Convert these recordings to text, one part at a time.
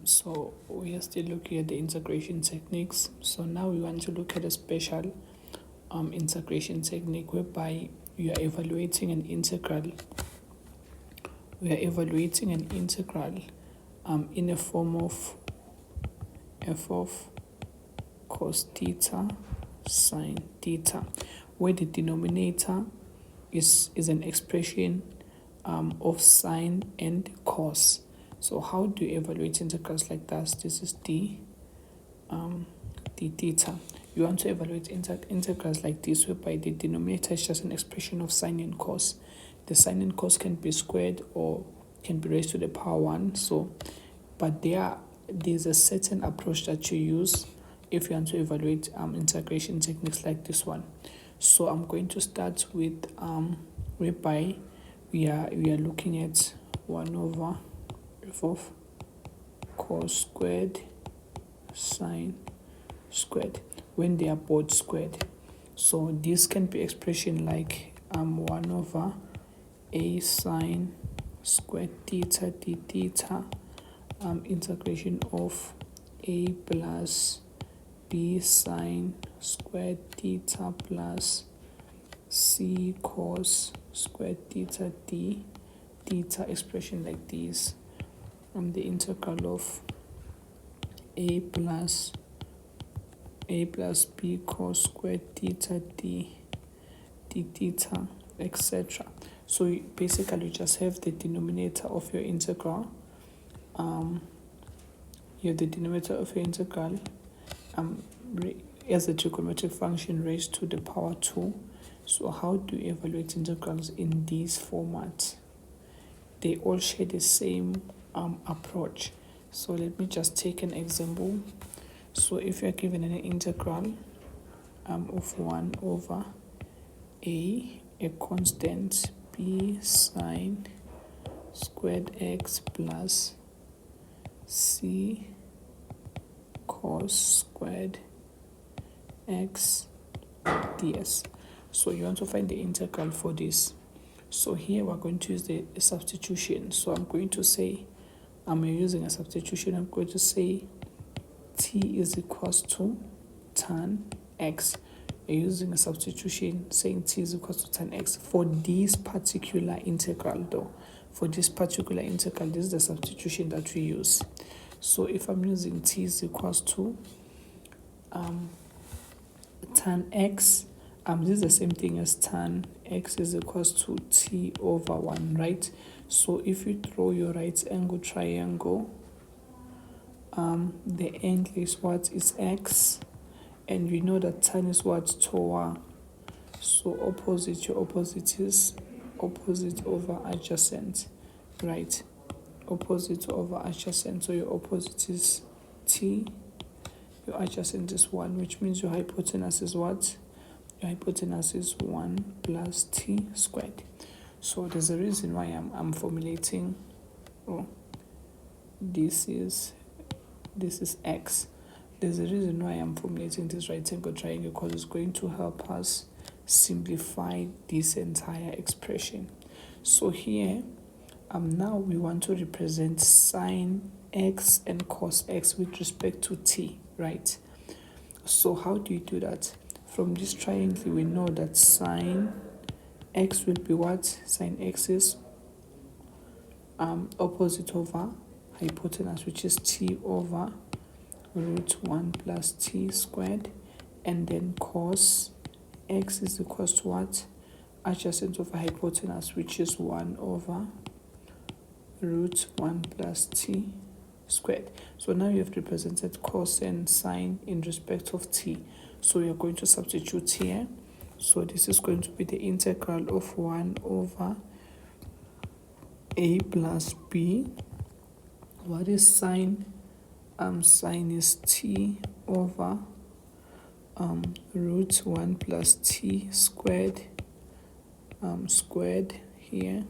So we are still looking at the integration techniques. So now we want to look at a special integration technique whereby you are evaluating an integral. We are evaluating an integral in a form of f of cos theta sine theta, where the denominator is an expression of sine and cos. So how do you evaluate integrals like that? This is d theta. You want to evaluate integrals like this whereby the denominator is just an expression of sine and cos. The sine and cos can be squared or can be raised to the power 1. So, but there's a certain approach that you use if you want to evaluate integration techniques like this one. So I'm going to start with whereby we are looking at 1 over f of cos squared sine squared when they are both squared. So this can be expression like 1 over a sine squared theta d theta integration of a plus b sine squared theta plus c cos squared theta d theta expression like this. The integral of a plus b cos squared theta d theta, etc. So you basically just have the denominator of your integral. You have the denominator of your integral as a trigonometric function raised to the power 2. So how do you evaluate integrals in these formats? They all share the same approach. So let me just take an example. So if you're given an integral of 1 over a constant b sine squared x plus c cos squared x ds. So you want to find the integral for this. So here we're going to use the substitution. So I'm going to say, I'm using a substitution. I'm going to say t is equals to tan x. You're using a substitution saying t is equals to tan x for this particular integral though. For this particular integral, this is the substitution that we use. So if I'm using t is equals to tan x, this is the same thing as tan x is equals to t over 1, right? So if you draw your right angle triangle, the angle is what is x, and we know that tan is what TOA. So opposite, your opposite is opposite over adjacent, right? Opposite over adjacent. So your opposite is t, your adjacent is 1, which means your hypotenuse is what? Your hypotenuse is 1 plus t squared. So there's a reason why I'm formulating, this is x. There's a reason why I'm formulating this right angle triangle, because it's going to help us simplify this entire expression. So here, now we want to represent sine x and cos x with respect to t, right? So how do you do that? From this triangle, we know that sine x will be what? Sine x is opposite over hypotenuse, which is t over root 1 plus t squared, and then cos x is equals to what? Adjacent over hypotenuse, which is 1 over root 1 plus t squared. So now you have represented cos and sine in respect of t. So you're going to substitute here. So this is going to be the integral of 1 over a plus b. What is sine? Sine is t over root 1 plus t squared, squared here,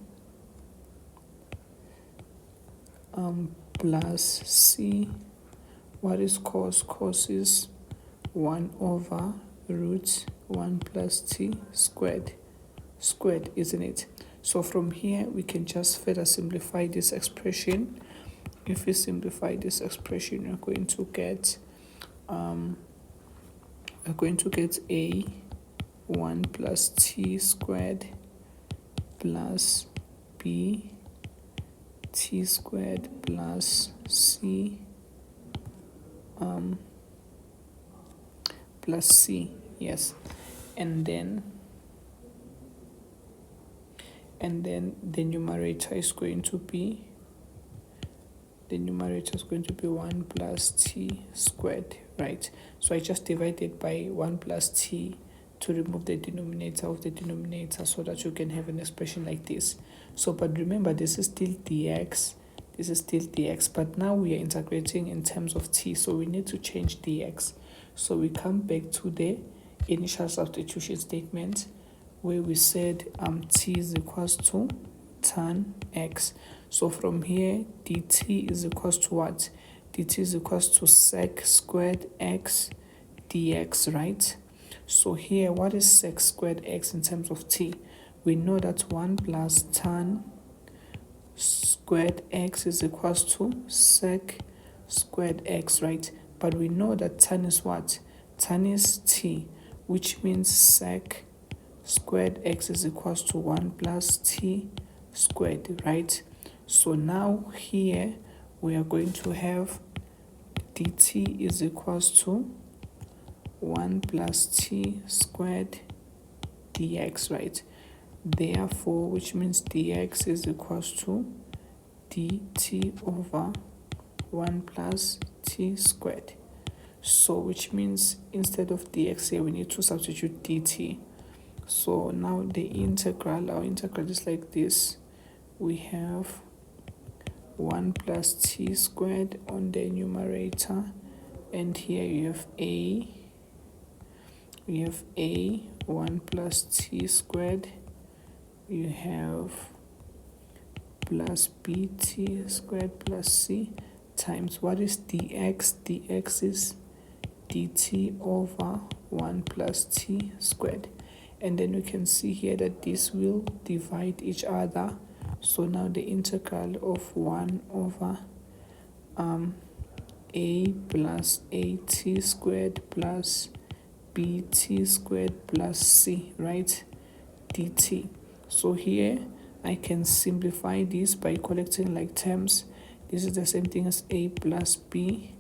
plus c. What is cos? Cos is 1 over root 1 plus t squared, isn't it? So from here, we can just further simplify this expression. if we simplify this expression, we're going to get a 1 plus t squared plus b t squared plus c plus c, yes, and then the numerator is going to be 1 plus t squared, right? So I just divided by 1 plus t to remove the denominator of the denominator so that you can have an expression like this. So, but remember, this is still dx, but now we are integrating in terms of t, so we need to change dx. So we come back to the initial substitution statement where we said t is equals to tan x. So from here, dt is equals to what? dt is equals to sec squared x dx, right? So here, what is sec squared x in terms of t? We know that 1 plus tan squared x is equals to sec squared x, right? But we know that tan is what? Tan is t, which means sec squared x is equals to 1 plus t squared, right? So now here we are going to have dt is equals to 1 plus t squared dx, right? Therefore, which means dx is equals to dt over 1 plus t squared. So which means instead of dx here, we need to substitute dt. So now our integral is like this. We have 1 plus t squared on the numerator, and here you have a 1 plus t squared, you have plus bt squared plus c times what is dx? Dx is dt over 1 plus t squared. And then we can see here that this will divide each other. So now the integral of 1 over a plus at squared plus bt squared plus c, right, dt. So here I can simplify this by collecting like terms. This is the same thing as a plus b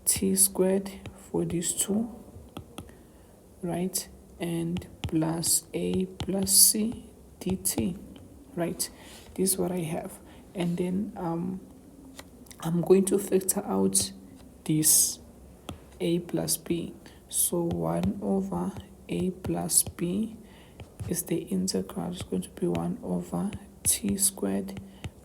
t squared for these two, right, and plus a plus c dt, right? This is what I have. And then I'm going to factor out this a plus b. So 1 over a plus b is the integral. It's going to be 1 over t squared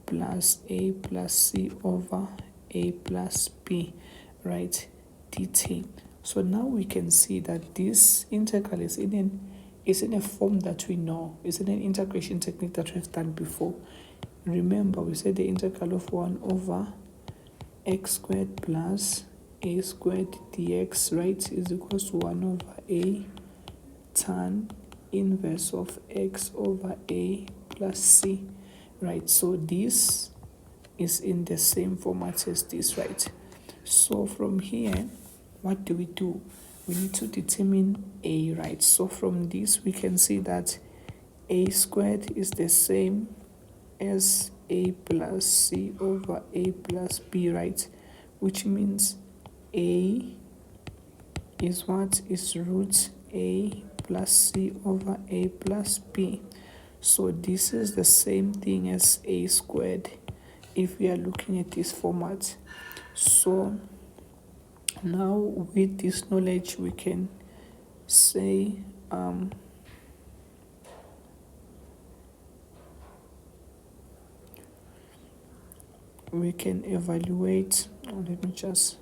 plus a plus c over a plus b, right, dt. So now we can see that this integral is in a form that we know. It's in an integration technique that we've done before. Remember, we said the integral of 1 over x squared plus a squared dx, right, is equals to 1 over a tan inverse of x over a plus c, right? So this is in the same format as this, right? So from here, what do? We need to determine a, right? So from this, we can see that a squared is the same as a plus c over a plus b, right? Which means a is what? Is root a plus c over a plus b. So this is the same thing as a squared if we are looking at this format. So now with this knowledge, we can say we can evaluate, let me just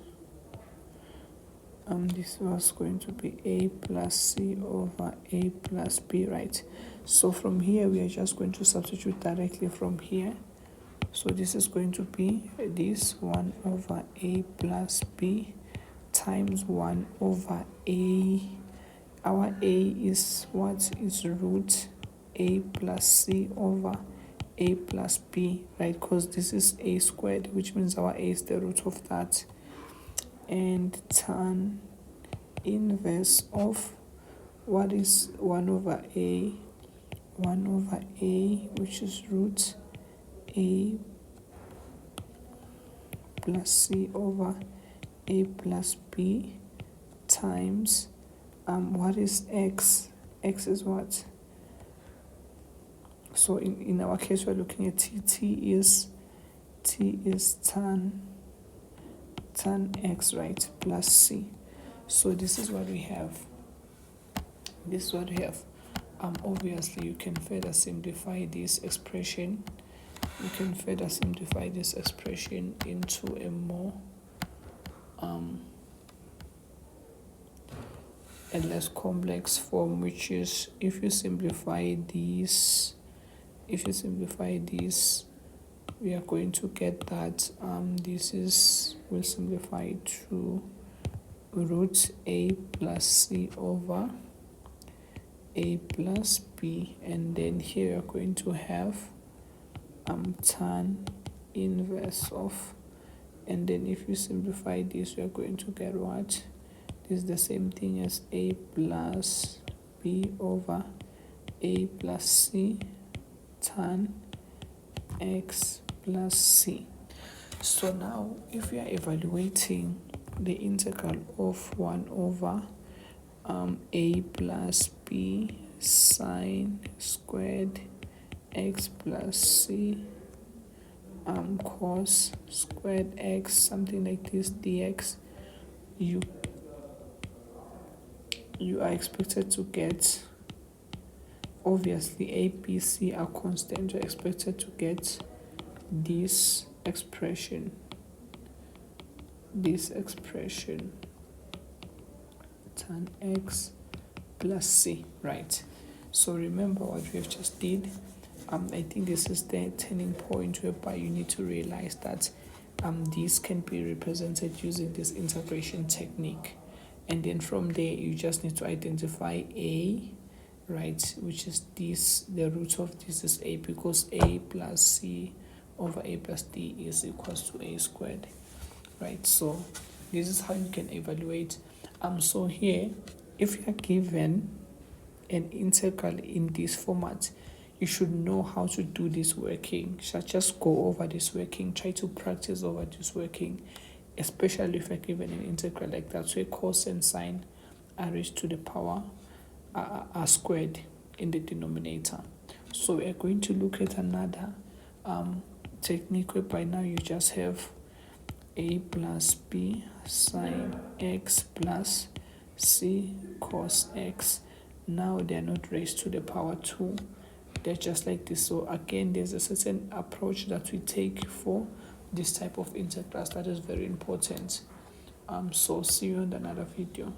this was going to be a plus c over a plus b, right? So from here we are just going to substitute directly from here. So this is going to be this 1 over a plus b times 1 over a. Our a is what? Is root a plus c over a plus b, right? Because this is a squared, which means our a is the root of that. And tan inverse of what is 1 over a, which is root a plus c over a plus b times what is x? X is what? So in our case, we're looking at t is tan x, right, plus c. So this is what we have. Obviously you can further simplify this expression. Into a more a less complex form, which is if you simplify these, we are going to get that we'll simplify to root a plus c over a plus b, and then here we are going to have tan inverse of, and then if you simplify this, we are going to get what? This is the same thing as a plus b over a plus c tan x plus c. So now if we are evaluating the integral of 1 over a plus b sine squared x plus c cos squared x, something like this, dx, you are expected to get, obviously a, b, c are constant. You're expected to get this expression tan x plus c, right? So remember what we have just did. I think this is the turning point whereby you need to realize that these can be represented using this integration technique, and then from there you just need to identify a, right, which is this, the root of this is a, because a plus c over a plus d is equals to a squared, right? So this is how you can evaluate. So here, if you are given an integral in this format, you should know how to do this working. So just go over this working, try to practice over this working, especially if you're given an integral like that. So a cos and sine are raised to the power are squared in the denominator. So we're going to look at another technique whereby now you just have a plus b sine x plus c cos x. Now they're not raised to the power 2. They're just like this. So again, there's a certain approach that we take for this type of integrals that is very important. So see you in another video.